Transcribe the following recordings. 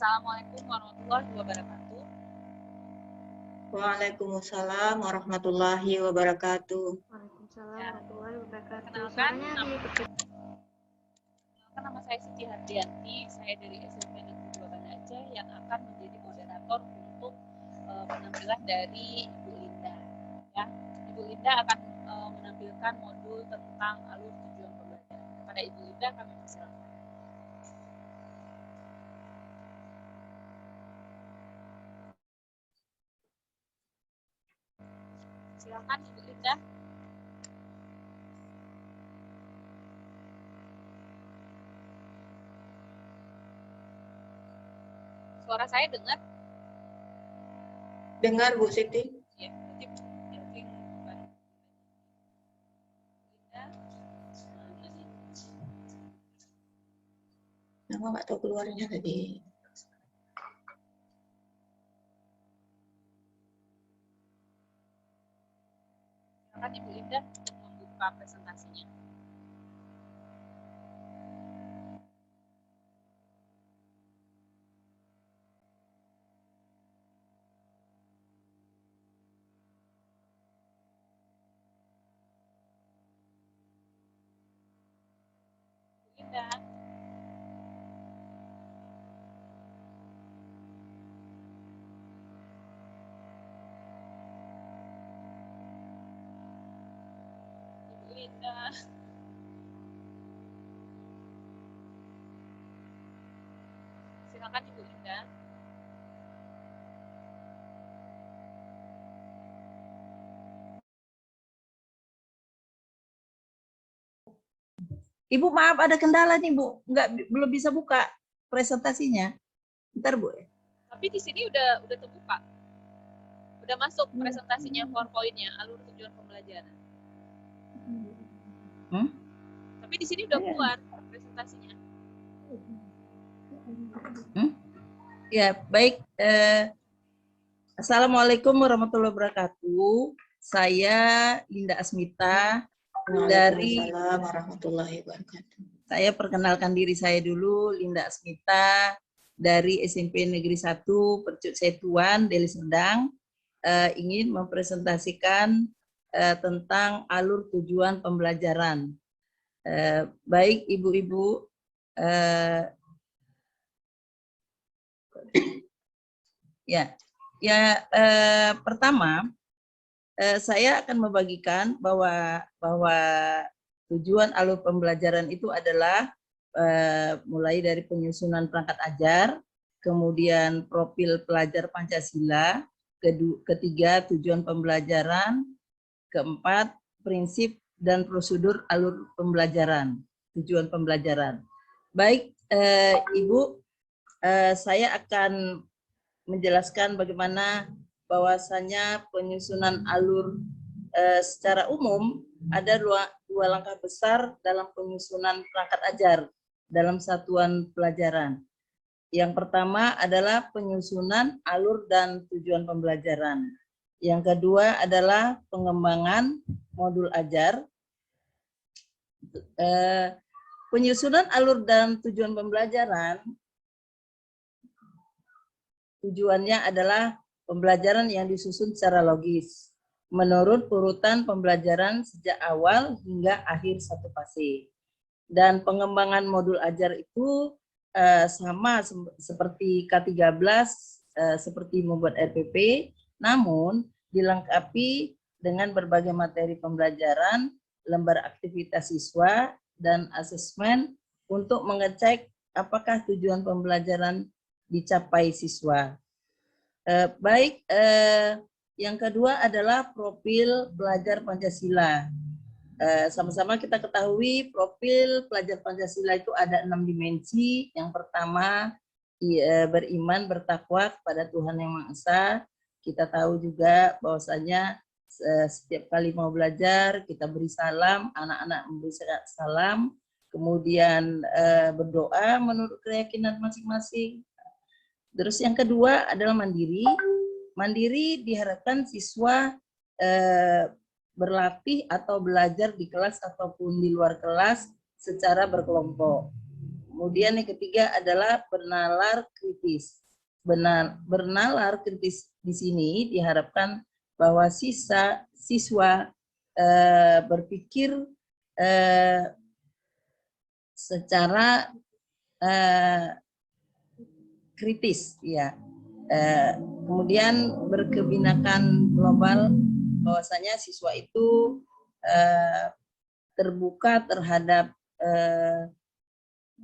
Assalamualaikum warahmatullahi wabarakatuh. Waalaikumsalam warahmatullahi wabarakatuh. Waalaikumsalam warahmatullahi wabarakatuh. Kenalkan, Suaranya nama saya Siti Hardianti, saya dari SMP Negeri 2 Banda Aceh yang akan menjadi moderator untuk penampilan dari Ibu Linda. Ya, Ibu Linda akan menampilkan modul tentang alur tujuan pembelajaran. Kepada Ibu Linda kami persilakan. Silakan Ibu Linda. Suara saya dengar? Dengar Bu Siti? Ya, berarti bukan Linda. Nama nggak tahu keluarnya tadi. Silakan Ibu Linda untuk membuka presentasinya. Linda. Ibu Linda. Silakan Ibu Linda. Ibu maaf ada kendala nih Bu, belum bisa buka presentasinya. Bentar Bu. Tapi di sini udah terbuka. Udah masuk presentasinya PowerPoint-nya, alur tujuan pembelajaran. Tapi di sini udah keluar presentasinya. Ya, baik. Assalamualaikum warahmatullahi wabarakatuh. Saya Linda Asmita dari warahmatullahi wabarakatuh. Saya perkenalkan diri saya dulu, Linda Asmita dari SMP Negeri 1 Percut Setuan, Deli Serdang, ingin mempresentasikan tentang alur tujuan pembelajaran. Baik Ibu-ibu, pertama saya akan membagikan bahwa tujuan alur pembelajaran itu adalah mulai dari penyusunan perangkat ajar, kemudian profil pelajar Pancasila, ketiga tujuan pembelajaran, keempat prinsip dan prosedur alur pembelajaran, tujuan pembelajaran. Baik Ibu, saya akan menjelaskan bagaimana bahwasanya penyusunan alur secara umum ada dua langkah besar dalam penyusunan perangkat ajar dalam satuan pelajaran. Yang pertama adalah penyusunan alur dan tujuan pembelajaran. Yang kedua adalah pengembangan modul ajar. Penyusunan alur dan tujuan pembelajaran tujuannya adalah pembelajaran yang disusun secara logis menurut urutan pembelajaran sejak awal hingga akhir satu fase. Dan pengembangan modul ajar itu sama seperti K13, seperti membuat RPP, namun dilengkapi dengan berbagai materi pembelajaran, lembar aktivitas siswa, dan asesmen untuk mengecek apakah tujuan pembelajaran dicapai siswa. Yang kedua adalah profil pelajar Pancasila. Sama-sama kita ketahui profil pelajar Pancasila itu ada 6 dimensi. Yang pertama, beriman, bertakwa kepada Tuhan Yang Maha Esa. Kita tahu juga bahwasanya setiap kali mau belajar, kita beri salam, anak-anak memberi salam, kemudian berdoa menurut keyakinan masing-masing. Terus yang kedua adalah mandiri. Mandiri diharapkan siswa berlatih atau belajar di kelas ataupun di luar kelas secara berkelompok. Kemudian yang ketiga adalah bernalar kritis. Bernalar kritis di sini diharapkan bahwa siswa berpikir secara kritis, ya. Kemudian berkebinekaan global, bahwasanya siswa itu terbuka terhadap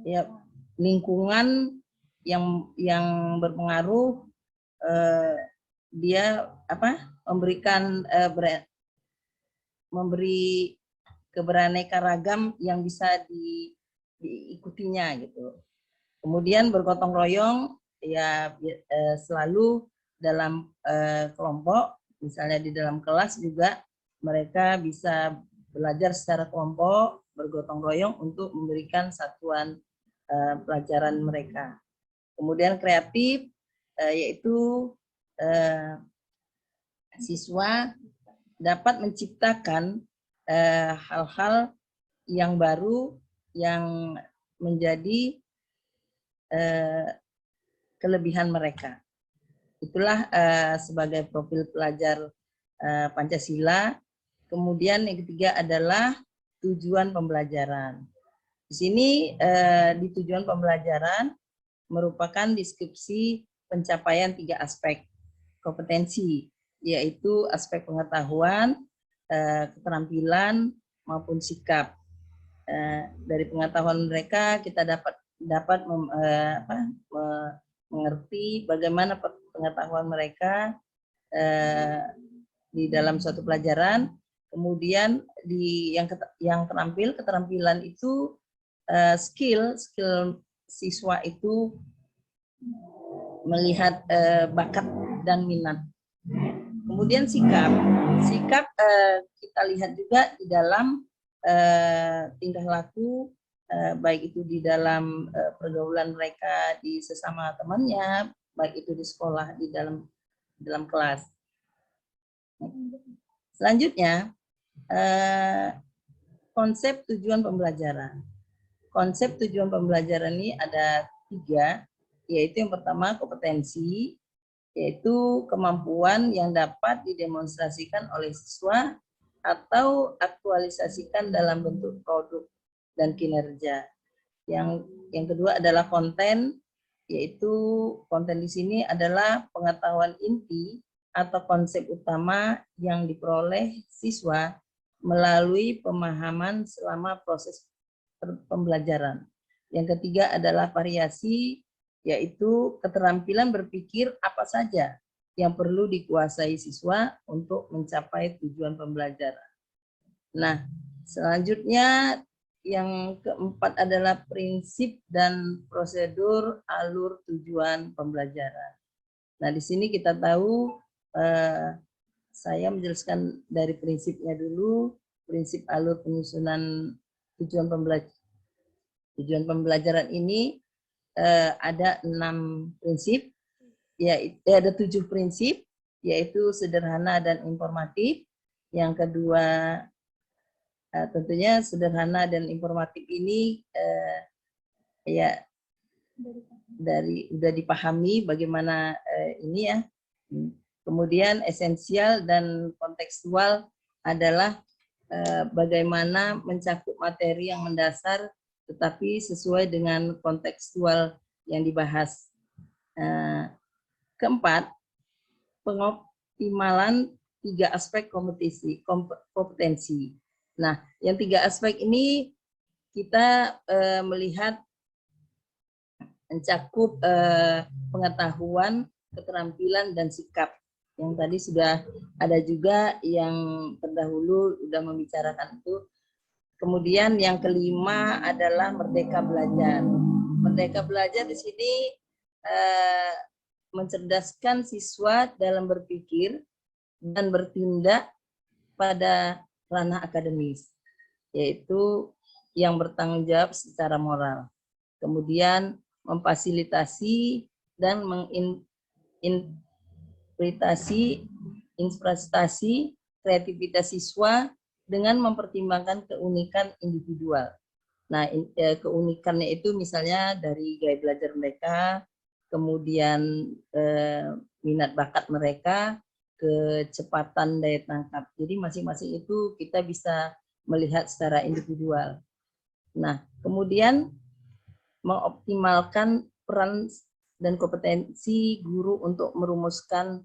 ya, lingkungan yang berpengaruh, dia memberi keberaneka ragam yang bisa diikutinya gitu. Kemudian bergotong royong, ya selalu dalam kelompok, misalnya di dalam kelas juga mereka bisa belajar secara kelompok, bergotong royong untuk memberikan satuan pelajaran mereka. Kemudian kreatif, yaitu siswa dapat menciptakan hal-hal yang baru yang menjadi kelebihan mereka. Itulah sebagai profil pelajar Pancasila. Kemudian yang ketiga adalah tujuan pembelajaran. Di sini di tujuan pembelajaran merupakan deskripsi pencapaian 3 aspek kompetensi, yaitu aspek pengetahuan, keterampilan, maupun sikap. Dari pengetahuan mereka kita dapat mengerti bagaimana pengetahuan mereka di dalam suatu pelajaran. Kemudian yang keterampilan itu skill siswa itu melihat bakat dan minat. Kemudian sikap kita lihat juga di dalam tingkah laku, baik itu di dalam pergaulan mereka di sesama temannya, baik itu di sekolah, di dalam kelas. Selanjutnya, konsep tujuan pembelajaran. Konsep tujuan pembelajaran ini ada 3, yaitu yang pertama kompetensi, yaitu kemampuan yang dapat didemonstrasikan oleh siswa atau aktualisasikan dalam bentuk produk dan kinerja. Yang kedua adalah konten, yaitu konten di sini adalah pengetahuan inti atau konsep utama yang diperoleh siswa melalui pemahaman selama proses pembelajaran. Yang ketiga adalah variasi, yaitu keterampilan berpikir apa saja yang perlu dikuasai siswa untuk mencapai tujuan pembelajaran. Nah, selanjutnya yang keempat adalah prinsip dan prosedur alur tujuan pembelajaran. Nah, di sini kita tahu, saya menjelaskan dari prinsipnya dulu, prinsip alur penyusunan tujuan pembelajaran ini ada 6 prinsip, ada 7 prinsip, yaitu sederhana dan informatif. Yang kedua, tentunya sederhana dan informatif ini sudah dipahami bagaimana ini ya. Kemudian esensial dan kontekstual adalah bagaimana mencakup materi yang mendasar tetapi sesuai dengan kontekstual yang dibahas. Keempat, pengoptimalan 3 aspek kompetensi. Nah, yang 3 aspek ini kita melihat mencakup pengetahuan, keterampilan, dan sikap. Yang tadi sudah ada juga yang terdahulu sudah membicarakan itu. Kemudian yang kelima adalah merdeka belajar. Merdeka belajar di sini mencerdaskan siswa dalam berpikir dan bertindak pada ranah akademis, yaitu yang bertanggung jawab secara moral. Kemudian memfasilitasi dan inspirasi kreativitas siswa dengan mempertimbangkan keunikan individual. Nah, keunikannya itu misalnya dari gaya belajar mereka, kemudian minat bakat mereka, kecepatan daya tangkap. Jadi masing-masing itu kita bisa melihat secara individual. Nah, kemudian mengoptimalkan peran dan kompetensi guru untuk merumuskan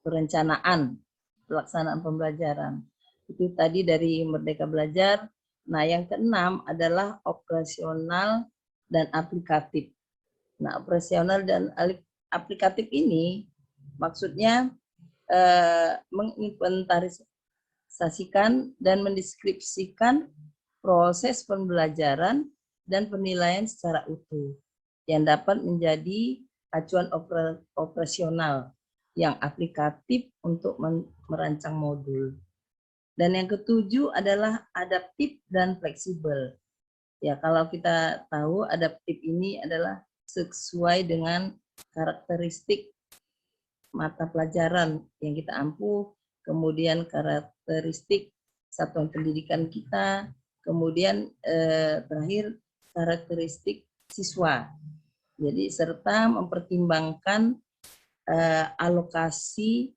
perencanaan pelaksanaan pembelajaran. Itu tadi dari Merdeka Belajar. Nah, yang keenam adalah operasional dan aplikatif. Nah, operasional dan aplikatif ini maksudnya menginventarisasikan dan mendeskripsikan proses pembelajaran dan penilaian secara utuh yang dapat menjadi acuan operasional yang aplikatif untuk merancang modul. Dan yang ketujuh adalah adaptif dan fleksibel. Ya, kalau kita tahu adaptif ini adalah sesuai dengan karakteristik mata pelajaran yang kita ampuh, kemudian karakteristik satuan pendidikan kita, kemudian terakhir karakteristik siswa. Jadi serta mempertimbangkan alokasi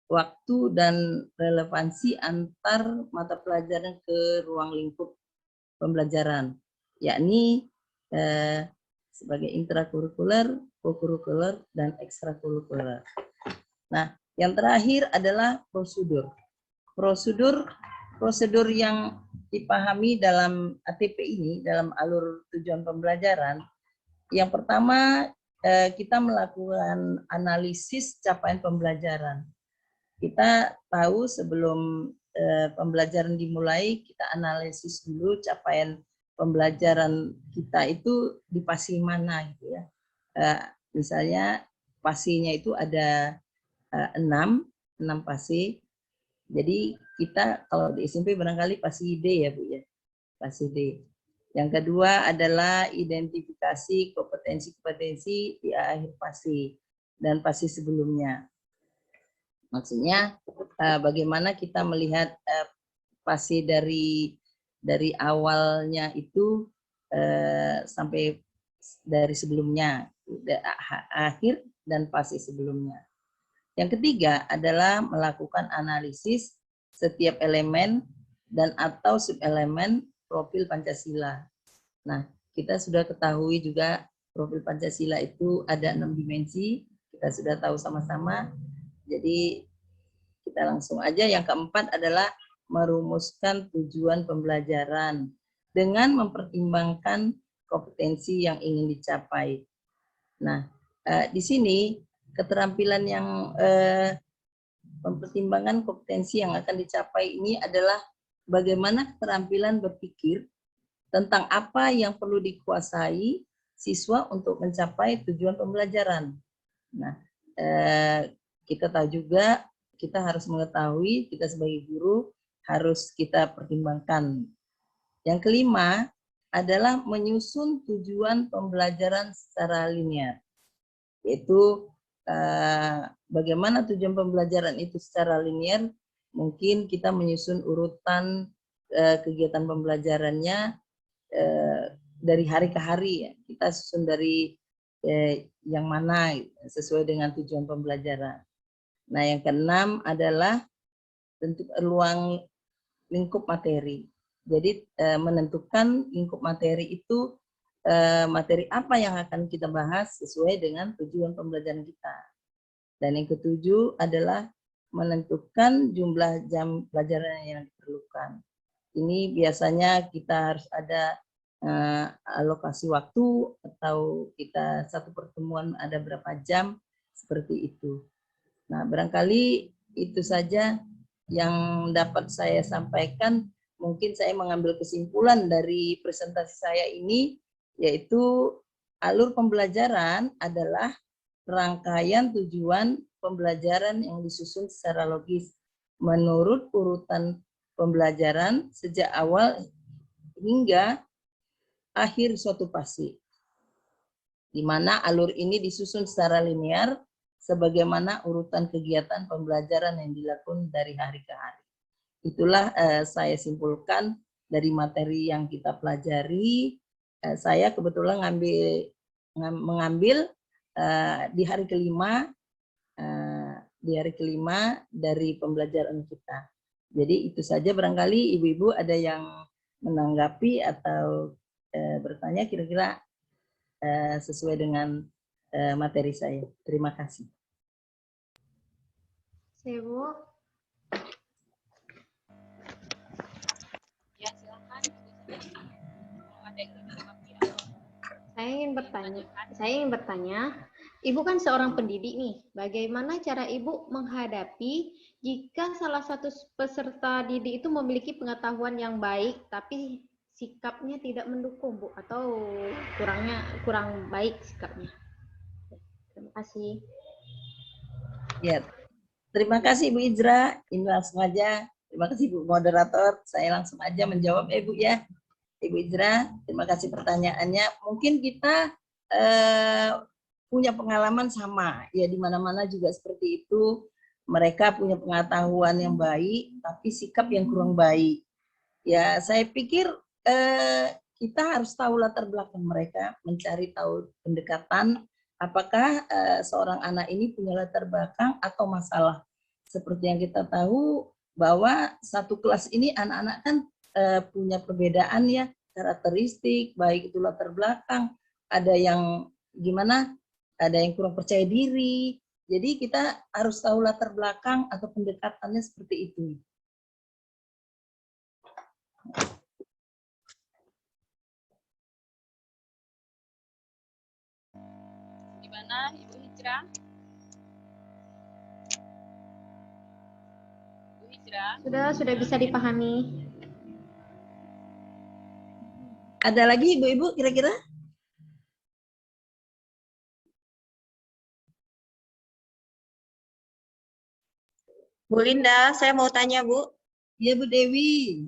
waktu dan relevansi antar mata pelajaran ke ruang lingkup pembelajaran, yakni sebagai intrakurikuler, kokurikuler, dan ekstrakurikuler. Nah, yang terakhir adalah prosedur. Prosedur yang dipahami dalam ATP ini, dalam alur tujuan pembelajaran, yang pertama kita melakukan analisis capaian pembelajaran. Kita tahu sebelum pembelajaran dimulai, kita analisis dulu capaian pembelajaran kita itu di fase mana gitu ya. Misalnya fasenya itu ada 6 fase. Jadi kita kalau di SMP barangkali fase D ya Bu ya, fase D. Yang kedua adalah identifikasi kompetensi-kompetensi di akhir fase dan fase sebelumnya. Maksudnya bagaimana kita melihat fase dari awalnya itu sampai dari sebelumnya, akhir dan fase sebelumnya. Yang ketiga adalah melakukan analisis setiap elemen dan atau subelemen profil Pancasila. Nah, kita sudah ketahui juga profil Pancasila itu ada 6 dimensi, kita sudah tahu sama-sama. Jadi kita langsung aja. Yang keempat adalah merumuskan tujuan pembelajaran dengan mempertimbangkan kompetensi yang ingin dicapai. Nah, di sini keterampilan yang mempertimbangkan kompetensi yang akan dicapai ini adalah bagaimana keterampilan berpikir tentang apa yang perlu dikuasai siswa untuk mencapai tujuan pembelajaran. Nah, kita tahu juga kita harus mengetahui, kita sebagai guru harus kita pertimbangkan. Yang kelima adalah menyusun tujuan pembelajaran secara linear, yaitu bagaimana tujuan pembelajaran itu secara linear. Mungkin kita menyusun urutan kegiatan pembelajarannya dari hari ke hari ya. Kita susun dari yang mana sesuai dengan tujuan pembelajaran. Nah, yang keenam adalah bentuk ruang lingkup materi. Jadi menentukan lingkup materi itu materi apa yang akan kita bahas sesuai dengan tujuan pembelajaran kita. Dan yang ketujuh adalah menentukan jumlah jam pelajaran yang diperlukan. Ini biasanya kita harus ada alokasi waktu atau kita satu pertemuan ada berapa jam, seperti itu. Nah, barangkali itu saja yang dapat saya sampaikan. Mungkin saya mengambil kesimpulan dari presentasi saya ini, yaitu alur pembelajaran adalah rangkaian tujuan pembelajaran yang disusun secara logis menurut urutan pembelajaran sejak awal hingga akhir suatu fase, di mana alur ini disusun secara linear sebagaimana urutan kegiatan pembelajaran yang dilakukan dari hari ke hari. Itulah saya simpulkan dari materi yang kita pelajari. Saya kebetulan mengambil di hari kelima dari pembelajaran kita. Jadi itu saja, barangkali ibu-ibu ada yang menanggapi atau bertanya kira-kira sesuai dengan materi saya. Terima kasih. Ibu, Ya, silakan. Kalau ada yang ingin menanggapi atau saya ingin bertanya, Ibu kan seorang pendidik nih, bagaimana cara Ibu menghadapi jika salah satu peserta didik itu memiliki pengetahuan yang baik, tapi sikapnya tidak mendukung, Bu, atau kurang baik sikapnya? Terima kasih. Ya, terima kasih Bu Ijra. Ini langsung aja. Terima kasih Bu Moderator. Saya langsung aja menjawab Bu ya. Ibu Ijra, terima kasih pertanyaannya. Mungkin kita punya pengalaman sama, ya di mana-mana juga seperti itu. Mereka punya pengetahuan yang baik, tapi sikap yang kurang baik. Ya, saya pikir kita harus tahu latar belakang mereka, mencari tahu pendekatan. Apakah seorang anak ini punya latar belakang atau masalah? Seperti yang kita tahu bahwa satu kelas ini anak-anak kan punya perbedaan ya, karakteristik, baik itu latar belakang, ada yang gimana, ada yang kurang percaya diri. Jadi kita harus tahu latar belakang atau pendekatannya seperti itu. gimana Ibu Hijrah? Ibu Hijrah? Sudah bisa dipahami. Ada lagi ibu-ibu kira-kira? Bu Linda, saya mau tanya Bu. Iya Bu Dewi.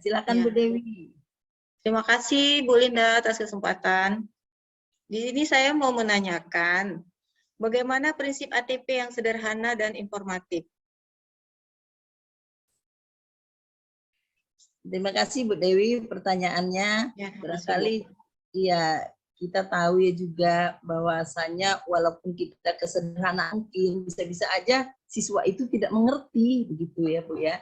Silakan Ya. Bu Dewi. Terima kasih Bu Linda atas kesempatan. Di sini saya mau menanyakan, bagaimana prinsip ATP yang sederhana dan informatif? Terima kasih Bu Dewi pertanyaannya. Ya, Barangkali ya kita tahu ya juga bahwasanya walaupun kita kesederhanaan mungkin bisa-bisa aja siswa itu tidak mengerti begitu ya Bu ya.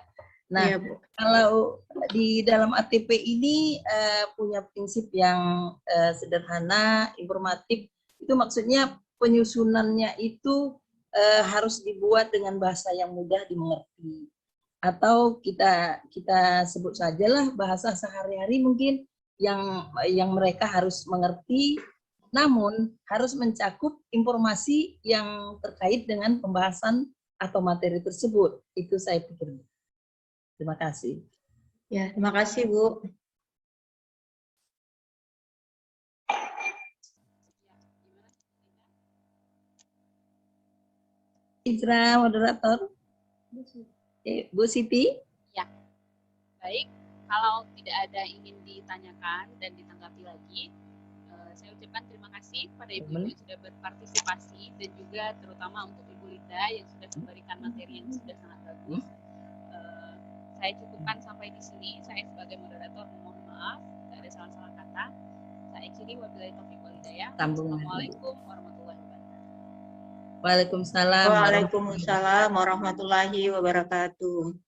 Nah, ya, Bu. kalau di dalam ATP ini punya prinsip yang sederhana, informatif, itu maksudnya penyusunannya itu harus dibuat dengan bahasa yang mudah dimengerti. Atau kita sebut sajalah bahasa sehari-hari mungkin yang mereka harus mengerti, namun harus mencakup informasi yang terkait dengan pembahasan atau materi tersebut. Itu saya pikir. Terima kasih. Ya, terima kasih Bu. Ijra, moderator. Bu Siti. Ya, baik. Kalau tidak ada yang ingin ditanyakan dan ditanggapi lagi, saya ucapkan terima kasih pada ibu-ibu yang sudah berpartisipasi dan juga terutama untuk Ibu Linda yang sudah memberikan materi yang sudah sangat bagus. Saya cukupkan sampai di sini. Saya sebagai moderator mohon maaf, tidak ada salah-salah kata. Saya akhiri, wabillahi taufiq wal hidayah. Assalamualaikum warahmatullahi wabarakatuh. Waalaikumsalam. Waalaikumsalam warahmatullahi wabarakatuh.